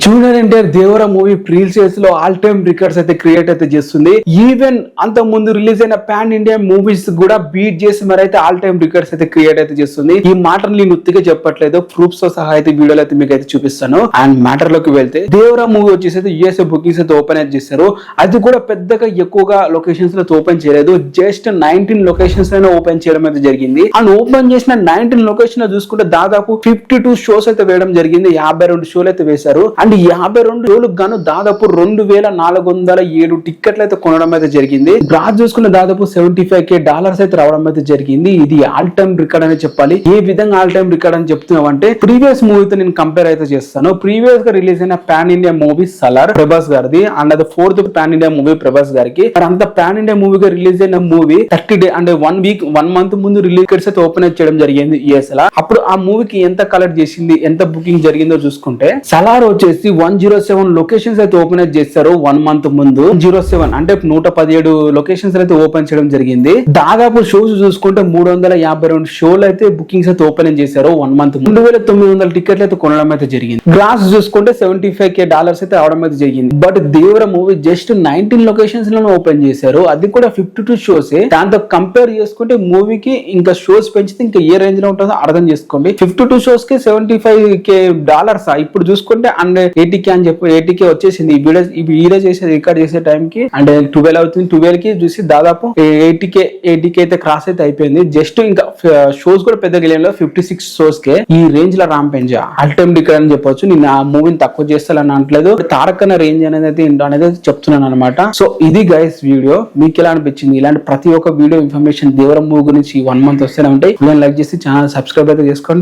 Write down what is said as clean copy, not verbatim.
Junior NTR దేవర movie pre sales లో all time records అయితే create అయితే చేస్తుంది. ఈవెన్ అంత ముందు రిలీజ్ అయిన పాన్ ఇండియా మూవీస్ కూడా బీట్ చేసి మరి అయితే ఆల్ టైమ్ రికార్డ్స్ అయితే క్రియేట్ అయితే చేస్తుంది. ఈ మాటలు నేను ఉత్తిగా చెప్పట్లేదు, ప్రూఫ్స్ తో సహా అయితే వీడియోలో అయితే మీకు అయితే చూపిస్తాను. అండ్ మ్యాటర్ లోకి వెళ్తే దేవర మూవీ వచ్చేసి అయితే యూఎస్ఏ బుకింగ్స్ అయితే ఓపెన్ అయితే చేశారు. అది కూడా పెద్దగా ఎక్కువగా లొకేషన్స్ లో ఓపెన్ చేయలేదు, జస్ట్ 19 లొకేషన్స్ లోనే ఓపెన్ చేయడం అయితే జరిగింది. అండ్ ఓపెన్ చేసిన 19 లొకేషన్ లో చూసుకుంటే దాదాపు 52 షోస్ అయితే వేయడం జరిగింది. 52 షోలు అయితే వేశారు. అండ్ 52 షోలకు గాను దాదాపు 2407 టికెట్లు అయితే కొనడం అయితే జరిగింది. గ్రాస్ చూసుకుంటే దాదాపు $75,000 అయితే రావడం అయితే జరిగింది. ఇది ఆల్ టైమ్ రికార్డ్ అని చెప్పాలి. ఏ విధంగా ఆల్ టైమ్ రికార్డ్ అని చెప్తున్నామంటే ప్రీవియస్ మూవీతో నేను కంపేర్ అయితే చేస్తాను. ప్రీవియస్ గా రిలీజ్ అయిన pan India movie Salaar Prabhas గారిది, అండ్ అది 4th pan India movie Prabhas గారికి. మరి అంత పాన్ ఇండియా మూవీగా రిలీజ్ అయిన మూవీ 30 డే అంటే 1 month ముందు రిలీజ్ అయితే ఓపెన్ చేయడం జరిగింది యూఎస్ లా. అప్పుడు ఆ మూవీకి ఎంత కలెక్ట్ చేసింది, ఎంత బుకింగ్ జరిగిందో చూసుకుంటే సలార్ వచ్చేసి 107 లొకేషన్స్ అయితే ఓపెన్ చేశారు 1 month ముందు. 107 అంటే 117 లొకేషన్స్ అయితే ఓపెన్ చేయడం జరిగింది. దాదాపు షోస్ చూసుకుంటే 352 షోలు అయితే బుకింగ్స్ అయితే ఓపెన్ చేశారు 1 month. 2900 టికెట్లు అయితే కొనడం అయితే జరిగింది. గ్రాస్ చూసుకుంటే $75,000 అయితే అవడం అయితే జరిగింది. But Devara movie just 19 locations లోనే ఓపెన్ చేశారు, అది కూడా 52 షోస్. దాంతో కంపేర్ చేసుకుంటే మూవీకి ఇంకా షోస్ పెంచితే ఇంకా ఏ రేంజ్ లో ఉంటుందో అర్థం చేసుకోండి. 52 షోస్ కి $75,000 ఇప్పుడు చూసుకుంటే అండ్ 80K అని చెప్పి 80K వచ్చేసింది. ఈ వీడియో చేసే రికార్డ్ చేసే టైం కి అండ్ 12 అవుతుంది. 12 కి చూసి దాదాపు 80K అయితే క్రాస్ అయితే అయిపోయింది. జస్ట్ ఇంకా షోస్ కూడా పెద్ద గెలియలో 56 షోస్ కే ఈ రేంజ్ లో రామ్ పెంజా ఆల్ టైమ్ రికార్డ్ అని చెప్పొచ్చు. నేను ఆ మూవీని తక్కువ చేస్తానని అనట్లేదు, తారకన్న రేంజ్ అనేది చెప్తున్నాను అనమాట. సో ఇది గైస్ వీడియో, మీకు ఎలా అనిపించింది? ఇలాంటి ప్రతి ఒక్క వీడియో ఇన్ఫర్మేషన్ దేవర మూవీ గురించి 1 month వస్తేనే ఉంటాయి. లైక్ చేసి ఛానల్ సబ్స్క్రైబ్ అయితే చేసుకోండి.